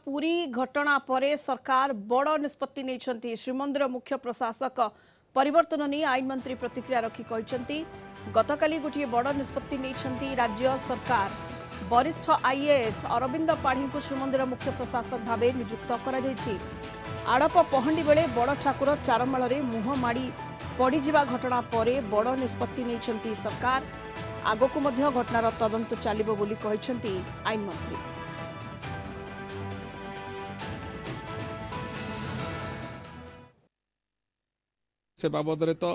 पुरी घटना परे सरकार बड़ निष्पत्ति नहीं। श्रीमंदिर मुख्य प्रशासक परिवर्तन नहीं आईन मंत्री प्रतिक्रिया रखी कहते गतकाली गोटे बड़ निष्पत्ति नहीं राज्य सरकार। वरिष्ठ आईएएस अरविंद पाढ़ी को श्रीमंदिर मुख्य प्रशासक भाव नियुक्त कर आड़प पहंडी बेले बड़ ठाकुर चारमाल मुह माड़ी पड़जा घटना परे बड़ निष्पत्ति नहीं सरकार। आगकू घटनार तदंत चलिबो बोली कहते आईन मंत्री। से बाबद तो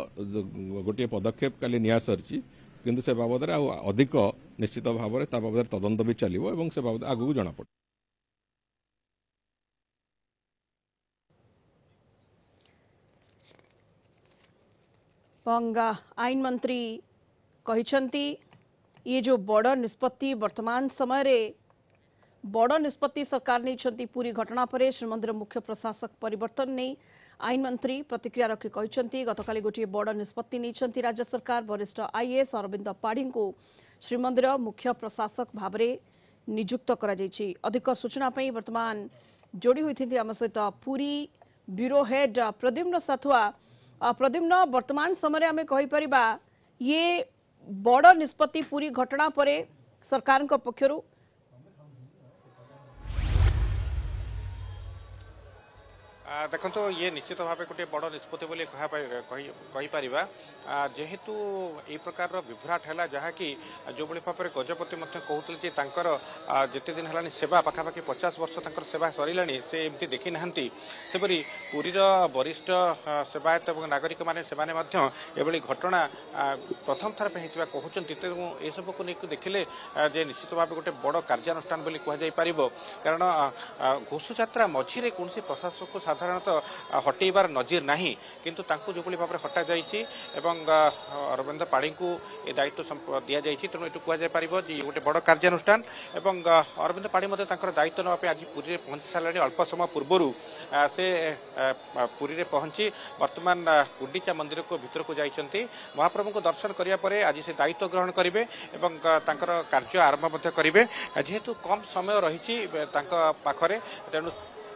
गोटे पदक्षेप काली निया सरची किंतु से बाबद अधिक निश्चित भाव में बाबद तदंत भी चलिबो एवं से बाबद आगू जना पड़। आईन मंत्री कहते ये जो बड़ निष्पत्ति वर्तमान समय रे बड़ निष्पत्ति सरकार नहीं पूरी घटना पर श्रीमंदिर मुख्य प्रशासक परिवर्तन नहीं आईन मंत्री प्रतिक्रिया रखी कहते गतकाली गोटे बड़ निष्पत्ति नहीं राज्य सरकार। वरिष्ठ आईएएस अरविंद पाढ़ी को श्रीमंदिर मुख्य प्रशासक भाव में नियुक्त कर अधिक सूचना वर्तमान जोड़ी होती आम सहित पूरी ब्यूरो हेड प्रद्युम्न साथुआ। प्रद्युम्न वर्तमान समय आम कहीपर ये बड़ निष्पत्ति पूरी घटना पर सरकार पक्षरु देखो ये निश्चित भाव गोटे बड़ निष्पत्ति बोली कहीपर जेहेतु ये प्रकार विभ्राट है जहाँकि जो भाव में गजपति कहते जिते दिन है सेवा पखापाखि 50 वर्ष तक सेवा सरला से एमती देखी ना सेपरी पुरीर वरिष्ठ सेवायत और नागरिक मैंने घटना प्रथम थर पे कहते तेणु ये सब को लेकिन देखिले जे निश्चित भाव गोटे बड़ कार्यानुष्ठान बोली कहुपर कारण घोष यात्रा मझीरे कौन प्रशासक को साधारणतः हटेबार नजीर नहीं किंतु तांको जो भाव में हटा जाइए अरविंद पाढ़ी को ये दायित्व दि जाइए तेणु ये कहुपर गोटे बड़ कार्यानुष्ठान एवं अरविंद पाढ़ी दायित्व नापी आज पुरी पहुंची सारे अल्प समय पूर्वर से पुरी में पहुंची वर्तमान गुंडीचा मंदिर को भीतर को जाइए महाप्रभु को दर्शन करने आज से दायित्व ग्रहण करेंगे और कार्य आरंभ करेंगे जेहेतु कम समय रही पाखरे तेणु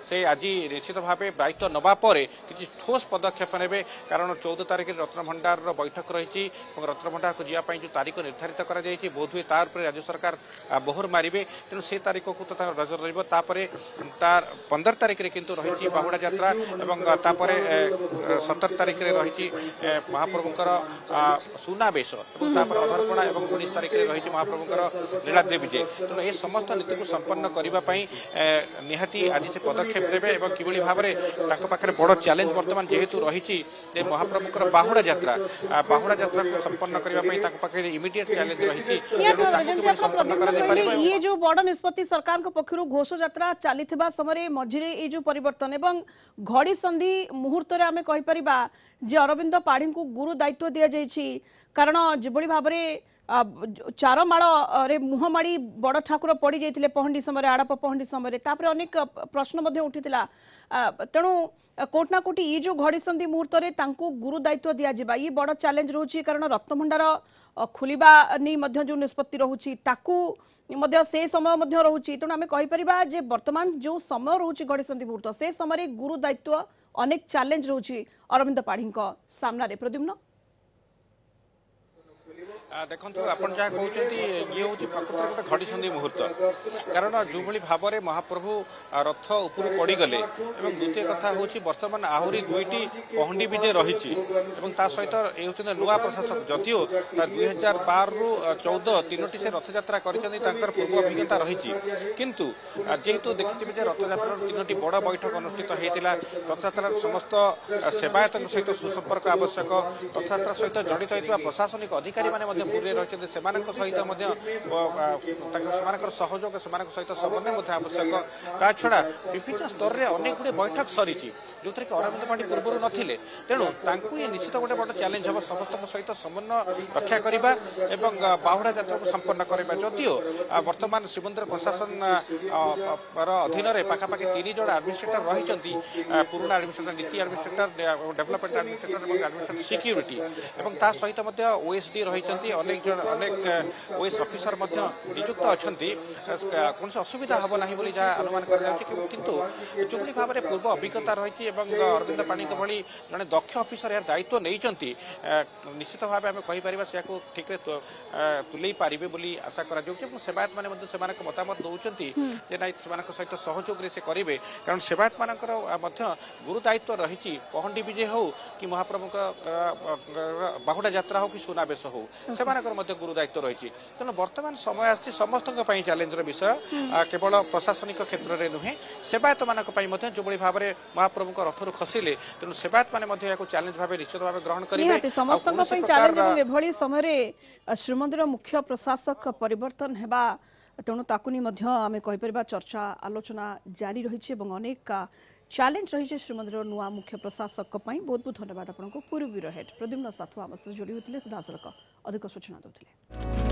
से आज निश्चित भाव दायित्व नवा किसी ठोस पदक्षेप ने कारण 14 तारिख रत्नभंडार बैठक रही रत्न भंडार को जावाई जो तारीख निर्धारित कर बोध हुए तार राज्य सरकार बोहर मारे तेणु से तारीख को तो नजर रही तार 15 तारिख में किंतु रही बाहुड़ा यात्रा और 17 तारिख में रही महाप्रभुंकर सुनावेश अधर्पणा और 19 तारिख में रही महाप्रभुंकर लीलाद्री विजय तेणु ये समस्त नीति को संपन्न करने निहाती आज से पदक्षेप कि भाव में बड़ चैलेंज वर्तमान जेहेतु रही महाप्रभुकर बाहुड़ा यात्रा को संपन्न करने इमिडिएट चैलेंज रही। ये जो बड़ निष्पत्ति सरकार पक्षर घोष यात्रा चली समय मझिरे ये जो परिवर्तन एवं घड़ी संधि मुहूर्त आम कहीपर जे अरविंद पाढ़ी को गुरु दायित्व दि जाइए कारण जो भाव में चारमाल रे मुह माड़ी बड़ ठाकुर पड़ जाते पहंडी समय आड़प पहंडी समय अनेक प्रश्न उठीला तेणु कोटना कोटी ये जो घड़ी संधि मुहूर्त में गुरु दायित्व दि जावा ये बड़ चैलेंज रोचे कारण रत्नभंडार खोलिबा नहीं जो निष्पत्ति रोचे से समय रोचे तेणु आम कहीपर जे वर्तमान जो समय रोचे घड़ी संधि मुहूर्त से समय गुरु दायित्व अनेक चैलेंज रोचे अरविंद पाढ़ी सामने। प्रद्युम्न देखो आपन जहाँ कहते ये हूँ प्रकृत गोटे घड़ी संधि मुहूर्त कारण जो भाव में महाप्रभु रथ उपर पड़गले द्वितीय कथा हूँ बर्तमान आहरी 2टी पहंडी विजय रही सहित ये हूँ नुआ प्रशासक जदिओ 2012 रु 14 3टी से रथयात्रा कर पूर्व अभिज्ञता रही किंतु जेहेतु देखिए रथयात्रा 3टी बड़ बैठक अनुष्ठित होता रथयात्रा समस्त सेवायत सहित सुसंपर्क आवश्यक रथयात्रा सहित जड़ित होता प्रशासनिक अधिकारी मैंने पूरे रही सहित सहयोग सहित समन्वय आवश्यक ता छड़ा विभिन्न स्तर में अनेक गुड़े बैठक सरी जो थे कि अरविंद पाढ़ी पूर्व नथिले तेणु ये निश्चित गोटे बड़ चैलेंज हम समस्त सहित समन्वय रक्षा करने और बाहुड़ा यात्रा को संपन्न करवा जदिओ वर्तमान श्रीमंदिर प्रशासन अधीन पाखापाखि 3 जन एडमिनिस्ट्रेटर रही पुराना एडमिनिस्ट्रेटर नीति एडमिनिस्ट्रेटर डेवलपमेंट एडमिनिस्ट्रेटर और एडमिनिस्ट्रेटर सिक्यूरीटी और सहित ओएसडी रही अनेक जन अनेक ओएस ऑफिसर नियुक्त अच्छा कौन असुविधा हम ना बोली जहाँ अनुमान किंतु जो भाव में पूर्व अभिज्ञता रही अरविंद पाणी भली जड़े दक्ष ऑफिसर यार दायित्व नहीं निश्चित भाव में कहीपर से ठीक तुले पारे बोली आशा सेवायत मैंने मतामत दौरान सहित सहयोग से करेंगे कारण सेवायत मान गुरु दायित्व रही पहंडी विजय हो कि महाप्रभु बाहुड़ा यात्रा हो कि सुनावेश हो से गुरु दायित्व रही तेणु बर्तमान समय आसी समस्त चैलेंजर विषय केवल प्रशासनिक क्षेत्र में नुहे सेवायत मानक जो भाव में महाप्रभु रथर खसिले तेणु सेवायत मैंने चैलेंज भाव निश्चित भाव ग्रहण करेंगे समस्त चैलेंज समय श्रीमंदिर मुख्य प्रशासक परिवर्तन हेबा तेणु ताकुनी आम कहीपर चर्चा आलोचना जारी रही अनेक चैलेंज रही श्रीमंदिर नुआ मुख्य प्रशासक बहुत बहुत धन्यवाद आपको पूर्व ब्यूरो हेड प्रद्युम्न साथु आम सहित जोड़ी होते सीधासख अधिक सूचना देते।